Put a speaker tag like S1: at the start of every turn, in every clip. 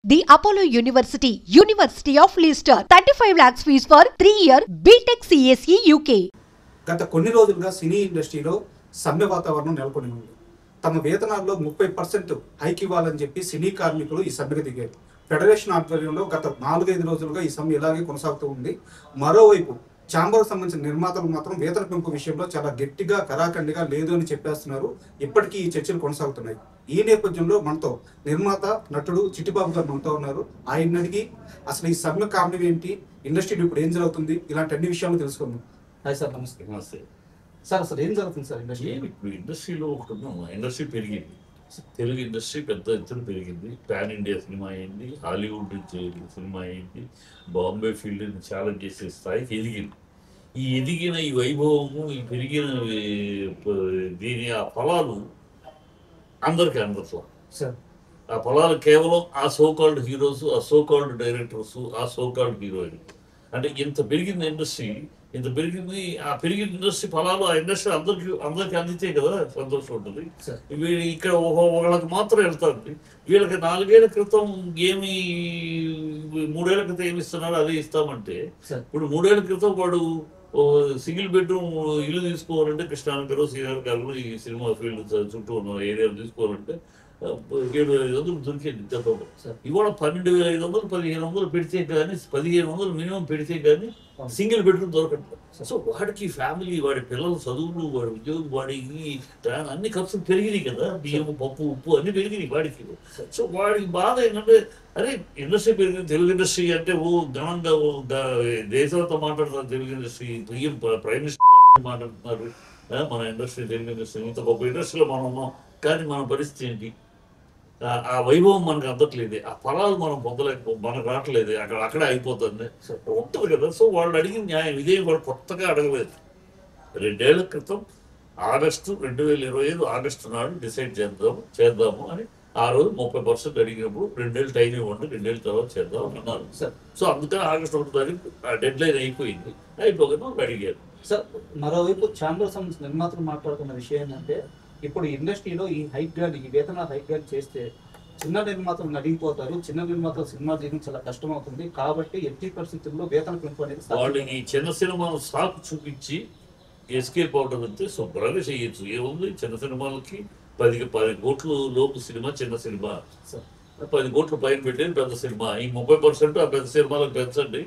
S1: The Apollo University, University of Leicester, 35 lakhs fees for 3-year BTech CSE UK.
S2: గత కొన్ని రోజులుగా సినీ ఇండస్ట్రీలో సమ్మె వాతావరణం నెలకొని ఉంది. తమ వేతనాల్లో 30% హైక్ ఇవ్వాలని చెప్పి సినీ కార్మికులు ఈ సమ్మెకు దిగారు. ఫెడరేషన్ ఆధ్వర్యంలో గత 4-5 రోజులుగా ఈ సమ్మె ఇలాగే కొనసాగుతూ ఉంది. మరోవైపు ఛాంబర్కు సంబంధించిన నిర్మాతలు మాత్రం వేతన పెంపు విషయంలో చాలా గట్టిగా కరాఖండిగా లేదు అని చెప్పేస్తున్నారు. ఇప్పటికీ ఈ చర్చలు కొనసాగుతున్నాయి. ఈ నేపథ్యంలో మనతో నిర్మాత నటుడు చిట్టిబాబు గారు మనతో ఉన్నారు. ఆయన అడిగి అసలు ఈ సమ్మె కారణం ఏంటి, ఇండస్ట్రీలో ఇప్పుడు ఏం జరుగుతుంది, ఇలాంటి అన్ని విషయాలు తెలుసుకుందాం.
S3: హాయ్ సార్, నమస్తే.
S2: నమస్తే సార్. అసలు ఏం జరుగుతుంది సార్ ఇండస్ట్రీ?
S3: ఇప్పుడు ఇండస్ట్రీలో ఇండస్ట్రీ పెరిగింది. తెలుగు ఇండస్ట్రీ పెద్ద ఎత్తున పెరిగింది. పాన్ ఇండియా సినిమా అయింది, హాలీవుడ్ సినిమా అయింది, బాంబే ఫీల్డ్ ఛాలెంజ్ చేసే స్థాయికి ఎదిగింది. ఈ ఎదిగిన ఈ వైభవము, ఈ పెరిగిన దీని ఆ ఫలాలు అందరికీ అందట్లా
S2: సార్.
S3: ఆ ఫలాలు కేవలం ఆ సోకాల్డ్ హీరోస్, ఆ సోకాల్డ్ డైరెక్టర్స్, ఆ సోకాల్డ్ హీరోయిన్. అంటే ఇంత పెరిగింది ఇండస్ట్రీ, ఇంత పెరిగింది. ఆ పెరిగిన ఇండస్ట్రీ ఫలాలు ఆ ఇండస్ట్రీ అందరికి అందితే కదా సంతోషం ఉంటుంది. ఇక్కడ ఒకళ్ళకి మాత్రం వెళ్తారు. వీళ్ళకి 4 ఏళ్ల క్రితం ఏమి, 3 ఏళ్ల క్రితం ఏమి ఇస్తున్నారో అదే ఇస్తామంటే, ఇప్పుడు 3 ఏళ్ల క్రితం వాడు సింగిల్ బెడ్రూమ్ ఇల్లు తీసుకోవాలంటే కృష్ణానగర్, శ్రీనగర్ ఈ సినిమా ఫీల్డ్ చుట్టూ ఉన్న ఏరియాలు తీసుకోవాలంటే 7,500 దొరికేది గతంలో. ఇవాళ 12,500, 1,500 పెడితే కానీ, 1,500 మినిమం పెడితే కానీ సింగిల్ బెడ్రూమ్ దొరకట్లేదు. సో వాడికి ఫ్యామిలీ, వాడి పిల్లల చదువులు, వాడి ఉద్యోగం, వాడికి అన్ని ఖర్చులు పెరిగినాయి కదా. బియ్యం, పప్పు, ఉప్పు అన్ని పెరిగినాయి వాడికి. సో వాడికి బాధ ఏంటంటే, అరే ఇండస్ట్రీ పెరిగింది, తెలుగు ఇండస్ట్రీ అంటే ఘనంగా దేశంతో మాట్లాడుతున్నారు. తెలుగు ఇండస్ట్రీ ప్రైమ్ మినిస్టర్ మాట్లాడుతున్నారు, మన ఇండస్ట్రీ తెలుగు ఇండస్ట్రీ ఇంత గొప్ప ఇండస్ట్రీలో మనం ఉన్నాం. కానీ మన పరిస్థితి ఏంటి? ఆ వైభవం మనకు అందట్లేదు, ఆ ఫలాలు మనం మనకు రావట్లేదు, అక్కడే అయిపోతుంది ఉంటుంది కదా. సో వాళ్ళు అడిగిన న్యాయం ఇదే. వాళ్ళు కొత్తగా అడగలేదు. 2 ఏళ్ల క్రితం ఆగస్టు 2025 ఆగస్టు నాడు డిసైడ్ చేద్దాము అని ఆ రోజు 30% అడిగినప్పుడు 2 ఏళ్ళు టైం ఇవ్వండి, 2 ఏళ్ళ తర్వాత చేద్దాం అన్నారు. సో అందుకని ఆగస్టు 1 తారీఖు ఆ డెడ్ లైన్ అయిపోయింది. అయిపోగానే వాళ్ళు అడిగారు.
S2: సార్, మరోవైపు ఛాంబర్ సంబంధించిన నిర్మాతలు మాట్లాడుతున్న విషయం ఏంటంటే, ఇప్పుడు ఇండస్ట్రీలో ఈ హైక్ గాని, ఈ వేతనాలు హైక్ గాని చేస్తే చిన్న నిర్మాతలు నడిగిపోతారు. చిన్న నిర్మాతలు సినిమా చేయడం చాలా కష్టం అవుతుంది. కాబట్టి ఎట్టి పరిస్థితుల్లో వేతన పెంపు అనేది
S3: వాళ్ళు ఈ చిన్న సినిమాలు సాకు చూపించి ఎస్కేప్ అవడం అంటే శుభ్రంగా చేయొచ్చు. ఏముంది, చిన్న సినిమాలకి 10 కోట్ల లోపు సినిమా చిన్న సినిమా, 10 కోట్ల పైన పెట్టేది పెద్ద సినిమా. ఈ 30% ఆ పెద్ద సినిమాలకు పెంచండి,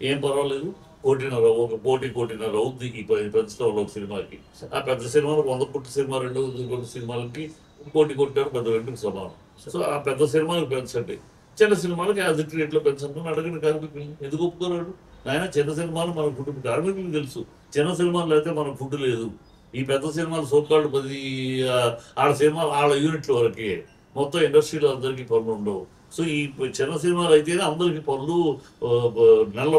S3: ఏం పర్వాలేదు. 1.5 అవుద్ది ఈ పెంచడంలో ఒక సినిమాకి. ఆ పెద్ద సినిమాలకు 100 కోట్ల సినిమా, 200 కోట్ల సినిమాలకి 1 కోటి పెద్ద 2కి సమానం. సో ఆ పెద్ద సినిమాలకు పెంచండి, చిన్న సినిమాలకి యాజ్ ఇట్ రేట్లో పెంచండి అని అడగండి కార్మికులు. ఎందుకు ఒప్పుకోరాడు? ఆయన చిన్న సినిమాలు మన ఫుడ్ కార్మికులకు తెలుసు. చిన్న సినిమాలు అయితే మనకు ఫుడ్ లేదు. ఈ పెద్ద సినిమాలు సోకాళ్ళు 10 సినిమాలు వాళ్ళ యూనిట్ల వరకే, మొత్తం ఇండస్ట్రీలో అందరికీ పనులు ఉండవు. సో ఈ చిన్న సినిమాలు అయితేనే అందరికీ పనులు, నెల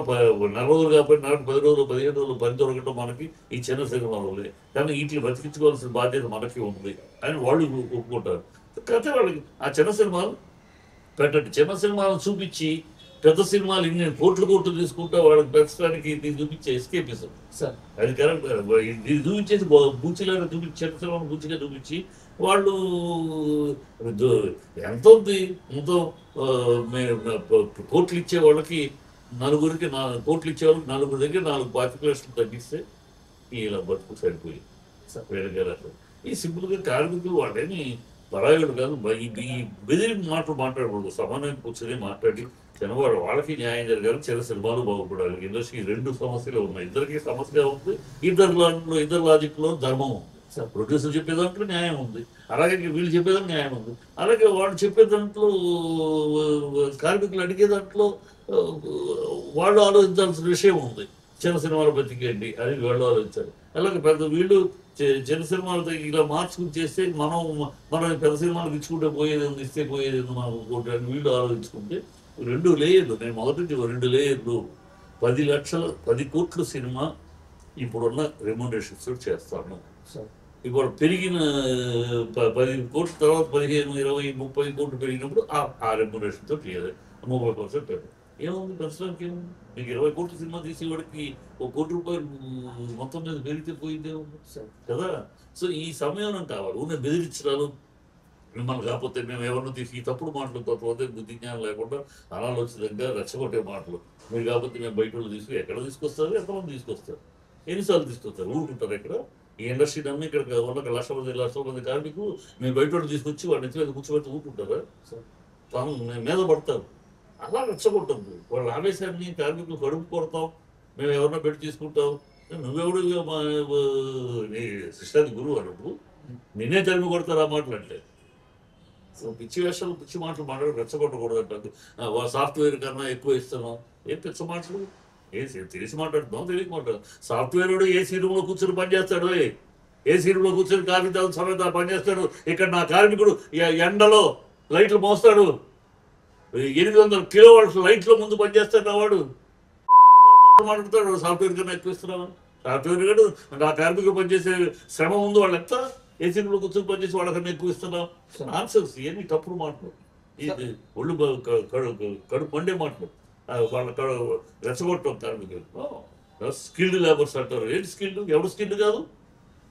S3: రోజులు కాబట్టి 10 రోజులు 15 రోజులు పని దొరకటం మనకి ఈ చిన్న సినిమాలు. కానీ వీటిని బతికించుకోవాల్సిన బాధ్యత మనకి ఉంది అని వాళ్ళు ఒప్పుకుంటారు. కాకపోతే వాళ్ళకి ఆ చిన్న సినిమాలు పెట్టండి. చిన్న సినిమాలను చూపించి పెద్ద సినిమాలు ఇన్ని కోట్లు తీసుకుంటే వాళ్ళకి పెంచడానికి ఇది చూపించే ఎస్కేపిజం సార్. అది కరెక్ట్. ఇది చూపించేసి బూచిలాగా చూపించి, చిన్న సినిమాను బూచిగా చూపించి వాళ్ళు ఎంత ఉంది, ఎంతో కోట్లు ఇచ్చే వాళ్ళకి నలుగురికి 4 కోట్లు ఇచ్చే వాళ్ళకి 4 దగ్గర 4 లక్షలు తగ్గిస్తే ఇలా బతుకు సరిపోయింది సార్. వేరే ఈ సింపుల్గా కార్మికులు వాళ్ళని పరాయుడు కాదు. ఈ బెదిరి మాటలు మాట్లాడకూడదు. సమానంగా కూర్చొని మాట్లాడి చిన్నవాడు వాళ్ళకి న్యాయం జరగాలి, చిన్న సినిమాలు బాగుపడాలి. ఇండస్ట్రీ 2 సమస్యలు ఉన్నాయి. ఇద్దరికి సమస్య ఉంది. ఇద్దరు లాజిక్లో ధర్మం ఉంది. ప్రొడ్యూసర్ చెప్పే దాంట్లో న్యాయం ఉంది, అలాగే వీళ్ళు చెప్పేదాంట్లో న్యాయం ఉంది. అలాగే వాళ్ళు చెప్పే దాంట్లో, కార్మికులు అడిగే దాంట్లో వాళ్ళు ఆలోచించాల్సిన విషయం ఉంది. చిన్న సినిమాలు బతికేయండి అని వీళ్ళు ఆలోచించారు. అలాగే వీళ్ళు చిన్న సినిమాలతో ఇలా మార్చుకుని చేస్తే మనం పెద్ద సినిమాలకు ఇచ్చుకుంటే పోయేది, ఇస్తే పోయేది మనకు అని వీళ్ళు ఆలోచించుకుంటే 2 లేయర్లు. నేను మొదటి 2 లేయర్లు 10 కోట్ల సినిమా ఇప్పుడున్న రెమ్యునరేషన్స్ చేస్తాను. ఇప్పుడు పెరిగిన 10 కోట్ల తర్వాత 15, 20, 30 కోట్లు పెరిగినప్పుడు ఆ రెమ్యునరేషన్తో 30% పెరుగు. ఏముంది ప్రస్తుతానికి? ఏముంది? మీకు 20 కోట్ల సినిమా తీసేవాడికి 1 కోటి రూపాయలు మొత్తం మీద పెరిగితే పోయిందే ఉంది కదా. సో ఈ సమయం కావాలి. ఉన్న బెదిరించడాలు, మిమ్మల్ని కాకపోతే మేము ఎవరిని తీసి ఈ తప్పుడు మాటలు తప్పకపోతే బుద్ధి జ్ఞానం లేకుండా అనాలోచితంగా రెచ్చగొట్టే మాటలు మీరు కాకపోతే మేము బయట వాళ్ళు ఎక్కడ తీసుకొస్తారు, ఎంతమంది తీసుకొస్తారు, ఎన్నిసార్లు తీసుకొస్తారు, ఊరుకుంటారు ఎక్కడ? ఈ ఇండస్ట్రీ నమ్మి ఇక్కడ ఉన్న లక్షల మంది కార్మికులు మీరు బయట వాళ్ళు తీసుకొచ్చి వాడి నెత్తి మీద కూర్చోబెట్టి ఊరుకుంటారా? తాను మీద పడతారు. అలా రెచ్చగొట్టద్దు. వాళ్ళ ఆవేశాన్ని కార్మికులు కడుపు కొడతాం, మేము ఎవరినో పెట్టి తీసుకుంటాం. నువ్వెవడు నీ శిష్టానికి గురువు అన్నప్పుడు నిన్నే తరిమి కొడతారు ఆ మాటలు అంటే. పిచ్చి వేషాలు పిచ్చి మాటలు మాట్లాడి రెచ్చగొట్టకూడదు అంటారు. సాఫ్ట్వేర్ కన్నా ఎక్కువ ఇస్తున్నాం. ఏం పిచ్చ మాటలు? తెలిసి మాట్లాడుతున్నాం, తెలియక మాట్లాడు. సాఫ్ట్వేర్ ఏసీ రూమ్లో కూర్చొని పనిచేస్తాడు, ఏసీ రూమ్లో కూర్చొని కాఫీ తాగు సమేత పనిచేస్తాడు. ఇక్కడ నా కార్మికుడు ఎండలో లైట్లు మోస్తాడు, 800 కిలోవాట్స్ లైట్లో ముందు పనిచేస్తాడు నా వాడు. మాట్లాడతాడు సాఫ్ట్వేర్ కన్నా ఎక్కువ ఇస్తున్నాను. సాఫ్ట్వేర్ కాదు నా కార్మికులు పనిచేసే శ్రమ ముందు వాళ్ళు ఎంత ఏసీ రూమ్లో కూర్చొని పనిచేసి వాళ్ళకన్నా ఎక్కువ ఇస్తున్నాం. ఆన్సర్స్ ఇవన్నీ తప్పుడు మాటలు, ఇది ఒళ్ళు కడుపు మండే మాటలు. వాళ్ళ రెచ్చగొట్టం కార్మికులు. స్కిల్డ్ లేబర్స్ అంటారు. ఏంటి స్కిల్డ్? ఎవడు స్కిల్డ్ కాదు?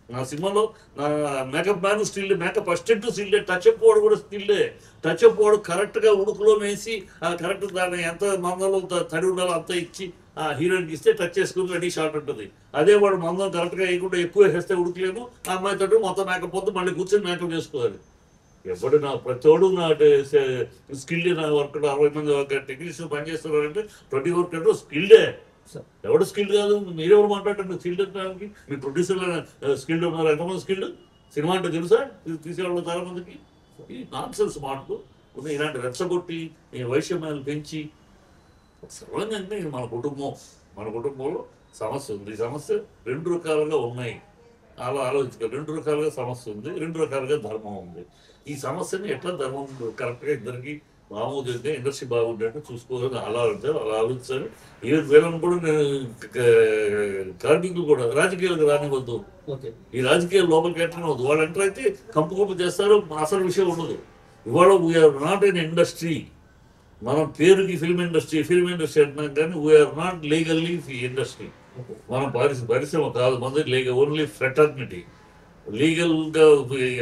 S3: నా సినిమాలో నా మేకప్ మ్యాన్ స్టిల్డే, మేకప్ అసిస్టెంట్ స్టిల్డే, టచ్ అప్ వాడు కూడా స్టిల్డే. టచ్ అప్ వాడు కరెక్ట్గా ఉడుకులో వేసి కరెక్ట్ దాన్ని ఎంత మందంలో తడి ఉండాలో అంత ఇచ్చి ఆ హీరోయిన్కి ఇస్తే టచ్ చేసుకుని రెడీ షాట్ ఉంటుంది. అదే వాడు మందం కరెక్ట్గా వేయకుండా ఎక్కువ వేస్తే ఉడకలేము. ఆ అమ్మాయి తోటి మొత్తం మేకప్ పోతే మళ్ళీ కూర్చొని మేకప్ చేసుకోవాలి. ఎవడు నా ప్రతివాడు నా స్కిల్డ్ నా వర్క్ 60 మంది టెక్నీషియన్ పనిచేస్తున్నారంటే 20 వర్క్ అంటే స్కిల్డే. ఎవడు స్కిల్డ్ కాదు? మీరెవరు మాట్లాడండి స్కిల్డ్ అనడానికి? మీ ప్రొడ్యూసర్లు స్కిల్డ్ ఉన్నారు. ఎంతమంది స్కిల్డ్? సినిమా అంటే తెలుసా తీసేవాళ్ళు చాలా మందికి? ఈ నాన్సెన్స్ మాటలు కొన్ని ఇలాంటి రెచ్చగొట్టి ఈ వైషమ్యాలు పెంచి సర్వంగా మన కుటుంబంలో సమస్య ఉంది. సమస్య 2 రకాలుగా ఉన్నాయి. అలా ఆలోచించాలి. 2 రకాలుగా సమస్య ఉంది, 2 రకాలుగా ధర్మం ఉంది. ఈ సమస్యని ఎట్లా ధర్మం కరెక్ట్గా ఇద్దరికి మామూలుగా ఇండస్ట్రీ బాగుండేట్టు చూసుకోవాలని అలా ఆలోచించాలి. ఈవెన్ వీళ్ళని కూడా నేను కార్మికులు కూడా రాజకీయాలకు రానివద్దు. ఈ రాజకీయాలు లోపలికి ఎంటర్ అవ్వద్దు. వాళ్ళు ఎంటర్ అయితే కంపు చేస్తారు, అసలు విషయం ఉండదు. ఇవాళ వీఆర్ నాట్ ఎన్ ఇండస్ట్రీ. మనం పేరుకి ఫిల్మ్ ఇండస్ట్రీ అంటున్నాం కానీ వీఆర్ నాట్ లీగల్లీ ఇండస్ట్రీ. మనం పరిశ్రమ కాదు, మనది లీగల్ ఓన్లీ ఫ్రెటర్నిటీ. లీగల్గా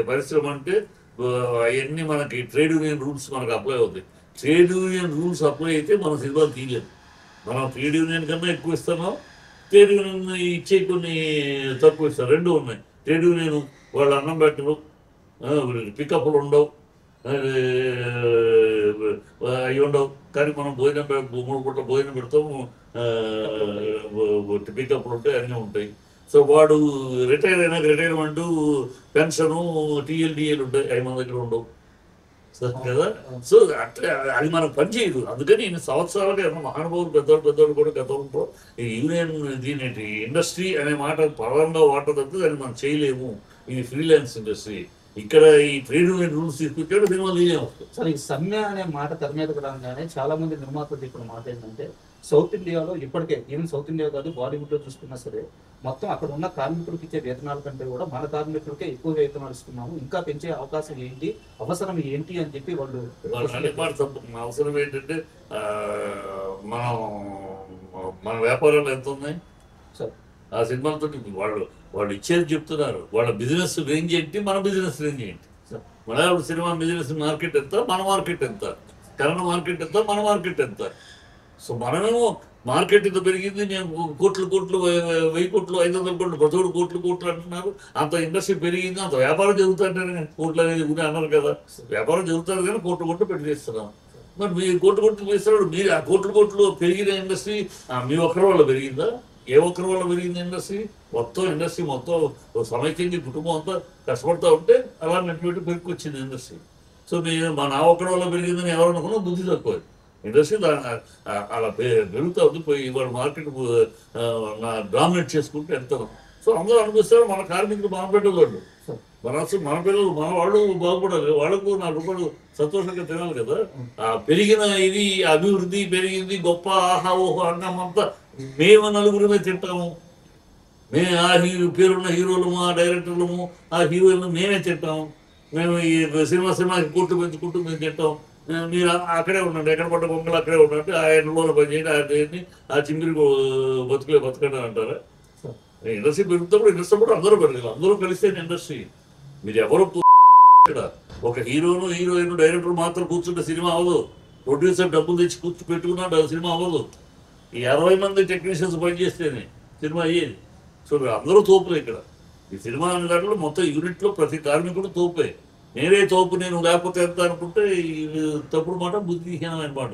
S3: పరిశ్రమ అంటే అవన్నీ మనకి ట్రేడ్ యూనియన్ రూల్స్ మనకు అప్లై అవుతాయి. ట్రేడ్ యూనియన్ రూల్స్ అప్లై అయితే మన సినిమాలు తీయలేదు. మనం ట్రేడ్ యూనియన్ కన్నా ఎక్కువ ఇస్తున్నాం, ట్రేడ్ యూనియన్ ఇచ్చే కొన్ని తక్కువ ఇస్తాం. 2 ఉన్నాయి. ట్రేడ్ యూనియన్ వాళ్ళు అన్నం పెట్టరు, పికప్లు ఉండవు, అవి ఉండవు. కానీ మనం భోజనం 3 పూట్ల భోజనం పెడతాము, పికప్లు ఉంటాయి, అన్నీ ఉంటాయి. సో వాడు రిటైర్ అయినాక రిటైర్మెంటు, పెన్షను, టీఎల్ ఉంటాయి, అవి మన దగ్గర ఉండవు కదా. సో అట్లా అది మనకు పనిచేయదు. అందుకని ఇన్ని సంవత్సరాలుగా మహానుభావులు పెద్దవాళ్ళు కూడా గతంలో ఈ యూనియన్ దీని ఇండస్ట్రీ అనే మాట పరంగా వాడదంటే దాన్ని మనం చేయలేము. ఇది ఫ్రీలాన్స్ ఇండస్ట్రీ. ఇక్కడ ఈ ట్రేడ్ యూనియన్ రూల్స్ తీసుకొచ్చాడు సినిమా తీయలేము.
S4: సరే, ఈ సమ్మె అనే మాట తెర మీదకి రాగానే చాలా మంది నిర్మాతలు చెప్పిన మాట ఏంటంటే సౌత్ ఇండియాలో ఇప్పటికే, ఈవెన్ సౌత్ ఇండియా కాదు బాలీవుడ్లో చూసుకున్నా సరే, మొత్తం అక్కడ ఉన్న కార్మికులకు ఇచ్చే వేతనాల కంటే కూడా మన కార్మికులకే ఎక్కువ వేతనాలు ఇస్తున్నాము, ఇంకా పెంచే అవకాశం ఏంటి, అవసరం ఏంటి అని చెప్పి వాళ్ళు
S3: అవసరం ఏంటంటే మన వ్యాపారాలు ఎంత ఉన్నాయి ఆ సినిమాలతో వాళ్ళు ఇచ్చేది చెప్తున్నారు. వాళ్ళ బిజినెస్ రేంజ్ ఏంటి, మన బిజినెస్ రేంజ్ ఏంటి. మన సినిమా బిజినెస్ మార్కెట్ ఎంత, మన మార్కెట్ ఎంత, కన్నడ మార్కెట్ ఎంత, మన మార్కెట్ ఎంత. సో మనమేమో మార్కెట్ ఇంత పెరిగింది, నేను కోట్లు 1000 కోట్లు 500 కోట్లు 10 కోట్లు అంటున్నారు. అంత ఇండస్ట్రీ పెరిగింది, అంత వ్యాపారం జరుగుతుంటే కోట్లు అనేది అన్నారు కదా. వ్యాపారం జరుగుతుంది కానీ కోట్లు పెట్టి చేస్తున్నాం. మరి మీరు కోట్లు వేస్తున్నాడు. మీరు ఆ కోట్లు పెరిగిన ఇండస్ట్రీ మీ ఒక్కరి వల్ల పెరిగిందా? ఏ ఒక్కరి వల్ల పెరిగింది ఇండస్ట్రీ? ఇండస్ట్రీ మొత్తం సమైక్యంగా కుటుంబం అంతా కష్టపడుతూ ఉంటే అలా నెట్టు పెరిగికొచ్చింది ఇండస్ట్రీ. సో మీరు నా ఒక్కడి వల్ల పెరిగిందని ఎవరు అనుకున్నా బుద్ధి తక్కువ. ఇండస్ట్రీ అలా పెరుగుతూ ఉంది. పోయి ఇవాళ మార్కెట్ డామినేట్ చేసుకుంటూ వెళ్తాం. సో అందరూ అనిపిస్తారు మన కార్మికులు మన బిడ్డలు, మన పిల్లలు మన వాళ్ళు బాగుపడాలి. వాళ్ళకు 4 రూపాయలు సంతోషంగా తినాలి కదా. పెరిగిన ఇది అభివృద్ధి పెరిగింది గొప్ప ఆహా ఓహో అన్నమంతా మేము 4 తింటాము. మేము ఆ పేరున్న హీరోలము, ఆ డైరెక్టర్లము, ఆ హీరోయిన్లు మేమే తింటాము. మేము ఈ సినిమాకి కోట్లు పెంచుకుంటూ మేము తింటాం. మీరు అక్కడే ఉండండి, ఎక్కడ పడ్డ బొమ్మలు అక్కడే ఉండండి, ఆ ఎండలో పని చేయండి, ఆ దేన్ని ఆ చింగిరి బతకండి అంటారా? ఇండస్ట్రీ పెరుగుతున్నప్పుడు అందరూ పెరగాలి. అందరూ కలిస్తే ఇండస్ట్రీ. మీరు ఎవరు ఒక హీరోను హీరోయిన్ డైరెక్టర్ మాత్రం కూర్చుంటే సినిమా అవ్వదు. ప్రొడ్యూసర్ డబ్బులు తెచ్చి పెట్టుకున్నాడు సినిమా అవ్వదు. ఈ 60 మంది టెక్నీషియన్స్ పనిచేస్తేనే సినిమా అయ్యేది. సో అందరూ తోపులే ఇక్కడ. ఈ సినిమా అనే దాంట్లో మొత్తం యూనిట్లో ప్రతి కార్మికుడు తోపే. నేనే తోపు, నేను లేకపోతే ఎంత అనుకుంటే తప్పుడు మాట, బుద్ధిహీనమైన మాట.